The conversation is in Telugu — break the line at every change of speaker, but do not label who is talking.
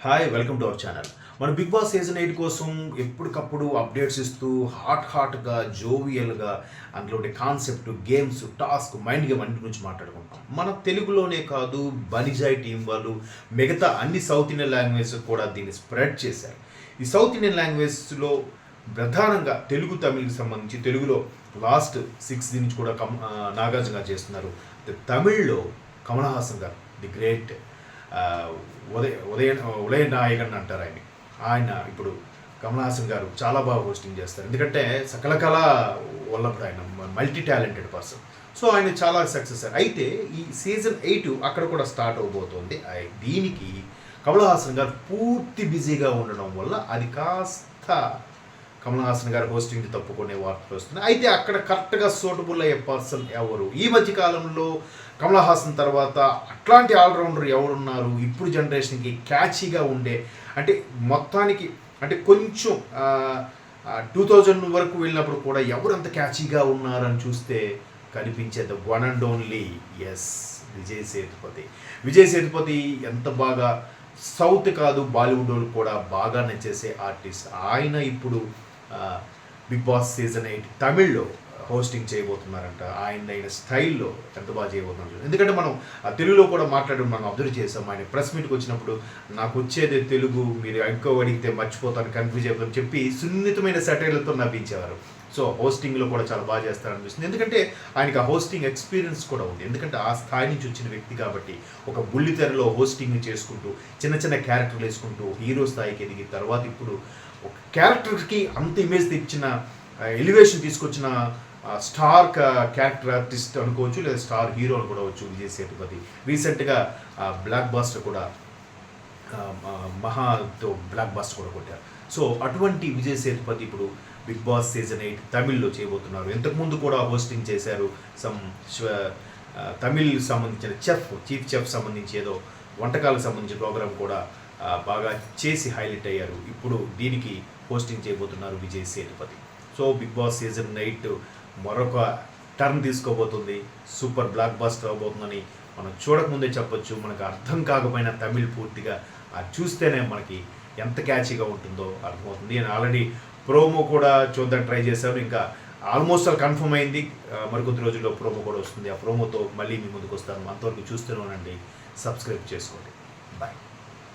Hi, welcome to our channel. మన బిగ్ బాస్ సీజన్ 8 కోసం ఎప్పటికప్పుడు అప్డేట్స్ ఇస్తూ హాట్గా జోవియల్గా అందులో ఉండే concept, games, task, mind game అన్నిటి గురించి మాట్లాడుకుంటాం. మన తెలుగులోనే కాదు, బనిజాయ్ టీం వాళ్ళు మిగతా అన్ని సౌత్ ఇండియన్ లాంగ్వేజ్ కూడా దీన్ని స్ప్రెడ్ చేశారు. ఈ సౌత్ ఇండియన్ లాంగ్వేజ్లో ప్రధానంగా తెలుగు, తమిళ్కి సంబంధించి తెలుగులో లాస్ట్ 6 నుంచి కూడా నాగార్జున గారు చేస్తున్నారు. తమిళ్లో కమల్ హాసన్ గారు, ది గ్రేట్ ఉదయ నాయకన్ అంటారు ఆయన ఇప్పుడు కమల్ హాసన్ గారు చాలా బాగా హోస్టింగ్ చేస్తారు. ఎందుకంటే సకల కళ వల్లప్పుడు ఆయన మల్టీ టాలెంటెడ్ పర్సన్. సో ఆయన చాలా సక్సెస్. అయితే ఈ సీజన్ 8 అక్కడ కూడా స్టార్ట్ అవబోతోంది. దీనికి కమల్ హాసన్ గారు పూర్తి బిజీగా ఉండడం వల్ల అది కాస్త కమల్ హాసన్ గారు హోస్టింగ్ తప్పుకునే వార్తలు వస్తున్నాయి. అయితే అక్కడ కరెక్ట్గా సూటబుల్ అయ్యే పర్సన్ ఎవరు? ఈ మధ్య కాలంలో కమల్ హాసన్ తర్వాత అట్లాంటి ఆల్రౌండర్ ఎవరున్నారు ఇప్పుడు జనరేషన్కి క్యాచీగా ఉండే, అంటే మొత్తానికి అంటే కొంచెం 2000 వరకు వెళ్ళినప్పుడు కూడా ఎవరు అంత క్యాచీగా ఉన్నారని చూస్తే కనిపించేది one and only Vijay Sethupathi. Vijay Sethupathi ఎంత బాగా సౌత్ కాదు బాలీవుడ్ వాళ్ళు కూడా బాగా నచ్చేసే ఆర్టిస్ట్. ఆయన ఇప్పుడు బిగ్ బాస్ సీజన్ 8 తమిళ్లో హోస్టింగ్ చేయబోతున్నారంట. ఆయన స్టైల్లో ఎంత బాగా చేయబోతున్నారు. ఎందుకంటే మనం తెలుగులో కూడా మనం అబ్జర్వ్ చేసాం. ఆయన ప్రెస్ మీట్కి వచ్చినప్పుడు నాకు వచ్చేది తెలుగు, మీరు ఎక్కువ అడిగితే మర్చిపోతాను, కన్ఫ్యూజ్ అయిపోతాను చెప్పి సున్నితమైన సెటైర్లతో నవ్వించేవారు. సో హోస్టింగ్లో కూడా చాలా బాగా చేస్తారనిపిస్తుంది. ఎందుకంటే ఆయనకి ఆ హోస్టింగ్ ఎక్స్పీరియన్స్ కూడా ఉంది. ఎందుకంటే ఆ స్థాయి నుంచి వచ్చిన వ్యక్తి కాబట్టి ఒక బుల్లితెరలో హోస్టింగ్ చేసుకుంటూ చిన్న చిన్న క్యారెక్టర్లు వేసుకుంటూ హీరో స్థాయికి ఎదిగి తర్వాత ఇప్పుడు ఒక క్యారెక్టర్కి అంత ఇమేజ్ తెచ్చిన, ఎలివేషన్ తీసుకొచ్చిన స్టార్ క్యారెక్టర్ ఆర్టిస్ట్ అనుకోవచ్చు, లేదా స్టార్ హీరో అని కూడా వచ్చు విజయ్ సేతుపతి. రీసెంట్గా బ్లాక్ బాస్టర్ కూడా మహాతో బ్లాక్ బాస్టర్ కూడా కొట్టారు. సో అటువంటి విజయ్ సేతుపతి ఇప్పుడు బిగ్ బాస్ సీజన్ 8 తమిళ్లో చేయబోతున్నారు. ఇంతకుముందు కూడా హోస్టింగ్ చేశారు. తమిళ్ సంబంధించిన చీఫ్ చెఫ్ సంబంధించి ఏదో వంటకాలకు సంబంధించిన ప్రోగ్రామ్ కూడా బాగా చేసి హైలైట్ అయ్యారు. ఇప్పుడు దీనికి హోస్టింగ్ చేయబోతున్నారు విజయ్ సేతుపతి. సో బిగ్ బాస్ సీజన్ 8 మరొక టర్న్ తీసుకోబోతుంది. సూపర్ బ్లాక్ బాస్టర్ అవబోతుందని మనం చూడకముందే చెప్పొచ్చు. మనకు అర్థం కాకపోయినా తమిళ్ పూర్తిగా చూస్తేనే మనకి ఎంత క్యాచీగా ఉంటుందో అర్థమవుతుంది. నేను ఆల్రెడీ ప్రోమో కూడా చూద్దాం ట్రై చేశాను. ఇంకా ఆల్మోస్ట్ కన్ఫర్మ్ అయింది. మరికొద్ది రోజుల్లో ప్రోమో కూడా వస్తుంది. ఆ ప్రోమోతో మళ్ళీ మీ ముందుకు వస్తాను. అంతవరకు చూస్తూనే ఉండండి, సబ్స్క్రైబ్ చేసుకోండి. బాయ్.